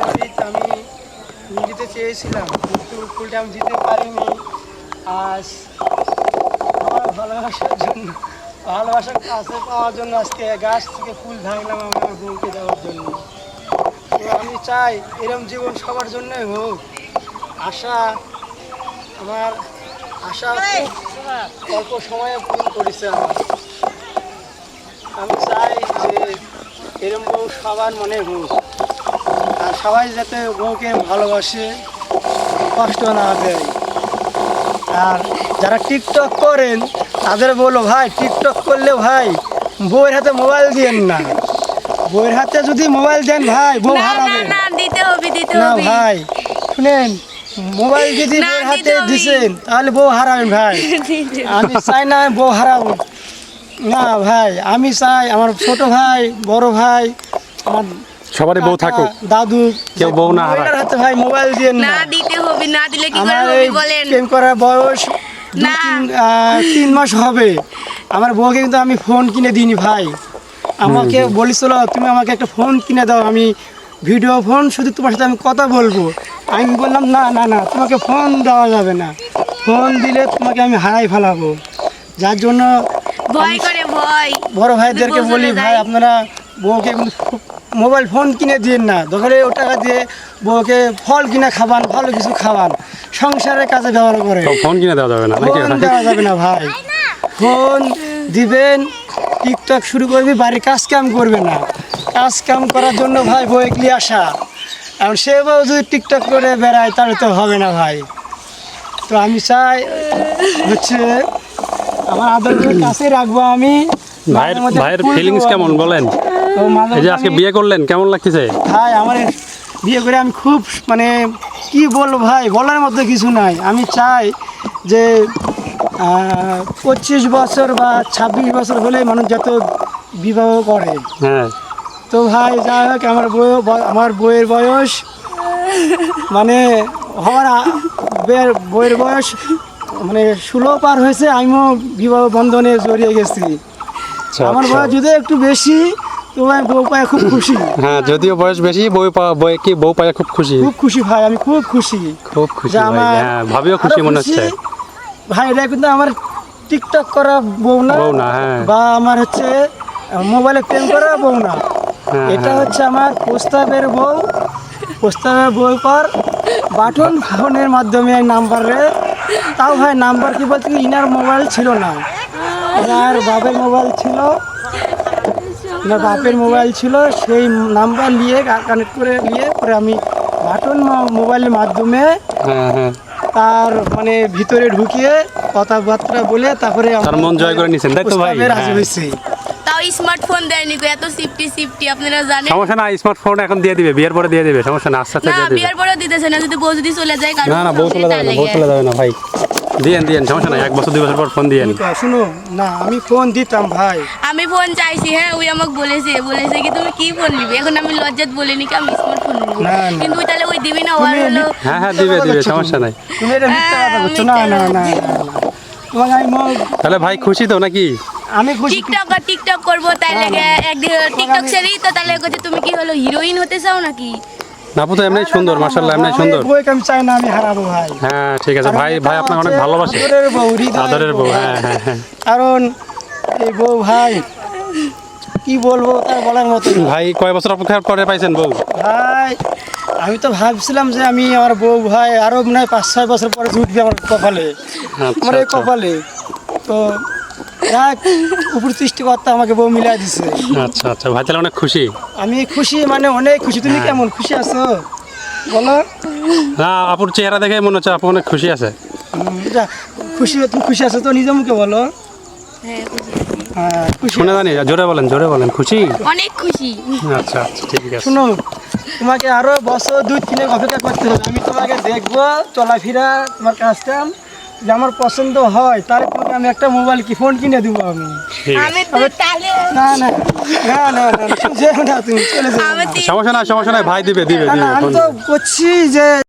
আমি নিতে চেয়েছিলাম, কিন্তু ফুলটা আমি দিতে পারিনি। আজ আমার ভালোবাসার কাছে পাওয়ার জন্য আজকে গাছ থেকে ফুল ভাঙলাম আমার বউকে দেওয়ার জন্য। তো আমি চাই এরকম জীবন সবার জন্যই হোক। আমার আশা খুব অল্প সময়ে পূরণ করেছে আমার। আমি চাই যে এরকম বউ সবার মনে হোক, আর সবাই যাতে বউকে ভালোবাসে, কষ্ট না দেয়। আর যারা টিকটক করেন তাদের বলো, ভাই টিকটক করলে ভাই বউয়ের হাতে মোবাইল দিয়েন না। বউয়ের হাতে যদি মোবাইল দেন ভাই বউ হারাবেন না ভাই। শুনেন, মোবাইল যদি বউয়ের হাতে দিছেন তাহলে বউ হারাবেন ভাই। আমি চাই না বউ হারাবো না ভাই। আমি চাই আমার ছোট ভাই, বড় ভাই, আমার সবারই বউ থাকুক, দাদু কেউ বউ না হারায়। হাতে ভাই মোবাইল দিয়েন না। দিতে হবে, না দিলে কি আমার করে হবে বলেন? প্রেম করার বয়স 3 মাস হবে। আমার বউকে কিন্তু আমি ফোন কিনে দিইনি ভাই। আমাকে বলেছিল তুমি আমাকে একটা ফোন কিনে দাও, আমি ভিডিও ফোন, শুধু তোমার সাথে আমি কথা বলবো। আমি বললাম না না না, তোমাকে ফোন দেওয়া যাবে না, ফোন দিলে তোমাকে আমি হারাই ফেলাবো। যার জন্য ভয় করে, ভয়। বড় ভাইদেরকে বলি, ভাই আপনারা বউকে কিন্তু মোবাইল ফোন কিনে দিন না, দরকারে ও টাকা দিয়ে বউকে ফল কিনে খাবান, ভালো কিছু খাবান, সংসারের কাজে ব্যবহার করে। ফোন কিনে দেওয়া যাবে না, ফোন দেওয়া যাবে না ভাই। ফোন দিবেন, টিকটক শুরু করবি, বাড়ির কাজ কাম করবে না। কাজ কাম করার জন্য ভাই বউ এগলি আসা, এখন সে বউ যদি টিকটক করে বেড়ায় তাহলে তো হবে না ভাই। তো আমি চাই হচ্ছে আমার আদরের কাছে রাখবো আমি। ভাইয়ের ফিলিংস কেমন বলেন? এই যে আজকে বিয়ে করলেন, কেমন লাগতেছে? ভাই আমার বিয়ে করে আমি খুব মানে কি বলবো ভাই, বলার মতো কিছু নাই। আমি চাই যে 25 বছর বা 26 বছর হলে মানুষ যত বিবাহ করে। হ্যাঁ, তো ভাই যাই হোক, আমার বইয়ের বয়স মানে বইয়ের বয়স মানে 16 পার হয়েছে, আমিও বিবাহ বন্ধনে জড়িয়ে গেছি। আমার বয়স যদি একটু বেশি, তো ভাই বউ পায় খুব খুশি। হ্যাঁ, যদিও বয়স বেশি, বউ পায় খুব খুশি। খুব খুশি ভাই, আমি খুব খুশি। হ্যাঁ, ভাবিও খুশি মনে হচ্ছে ভাই। এটা কিন্তু আমার টিকটক করা বউ না, বা আমার হচ্ছে মোবাইলে প্রেম করা বউ না। এটা হচ্ছে আমার প্রস্তাবের বউ। প্রস্তাবের বউ পর বাটন ফোনের মাধ্যমে নাম্বারে, তাও ভাই নাম্বার কি বলতে ইনার মোবাইল ছিল না, ইনার বাপের মোবাইল ছিল, ইনার বাপের মোবাইল ছিল। সেই নাম্বার নিয়ে কানেক্ট করে নিয়ে পরে আমি বাটন মোবাইলের মাধ্যমে তার মানে ভিতরে ঢুকিয়ে কথাবার্তা বলে তারপরে তার মন জয় করে নিছেন, তাই তো ভাই? রাজি হয়েছে। তাও স্মার্টফোন দেয়নি গো, এত সিফটি আপনারা জানেন। সমস্যা না, স্মার্টফোন এখন দিয়ে দিবে, বিয়ের পরে দিয়ে দিবে, সমস্যা না। আস্তে আস্তে দিয়ে দিবে। বিয়ের পরেও দিতেছে না, যদি বউ যদি চলে যায়। না বউ চলে যাবে না, বউ চলে যাবে না ভাই। দিয়েন সমস্যা নাই, 1 বছর 2 বছর পর ফোন দিয়েন। শুনো না, আমি ফোন দিতাম ভাই, আমি ফোন চাইছি। হ্যাঁ, ওই আমাকে বলেছে কি তুমি কি ফোন নিবি। এখন আমি লজ্জাত বলিনি কি আমি স্মার্টফোন নিব, কিন্তু তাহলে ওই দিবি না, ওর হলো। হ্যাঁ দিবে, সমস্যা নাই। তুমি এটা মিথ্যা কথা বলছো। না না না, তোমাকে আমি তাহলে ভাই খুশি তো নাকি? আমি খুশি। টিকটক করবো, তাইলে একদিন টিকটক সেরেই তো তাহলে তুমি কি হলো, হিরোইন হতে চাও নাকি? আপু তো এমনি সুন্দর, মাশাআল্লাহ, এমনি সুন্দর। বউকে আমি চাই না আমি হারাবো ভাই। হ্যাঁ ঠিক আছে ভাই, আপনাকে অনেক ভালোবাসি। আদরের বউ, হ্যাঁ। কারণ এই বউ ভাই কি বলবো তার বলার মতো। ভাই কয় বছর অপেক্ষার পরে পাইছেন বউ? ভাই আমি তো ভাবছিলাম যে আমি আমার বউ ভাই আরো মনে হয় 5-6 বছর পরে জুটবে আমার কপালে, আমার এই কপালে। তো উপর সৃষ্টিকর্তা আমাকে বউ মিলাই দিছে। আচ্ছা ভাই, তাহলে অনেক খুশি। আমি খুশি, মানে অনেক খুশি। তুমি কেমন খুশি আছো বলো? না, আপুর চেহারা দেখে মনে হচ্ছে আপু অনেক খুশি আছে। খুশি, তুমি খুশি আছো তো? নিজে মুখে বলো। শুনে জানি, জোরে বলেন খুশি, অনেক খুশি। আচ্ছা ঠিক আছে। শুনো, তোমাকে আরো বছর 2-3 অপেক্ষা করতে হবে। আমি তোমাকে দেখবো চলাফেরা, তোমার কাজটা যে আমার পছন্দ হয়, তার তোমাকে আমি একটা মোবাইল ফোন কিনে দেবো আমি। তুমি চলে যাও। সমস্যা নাই ভাই, দিবে। আমি তো করছি যে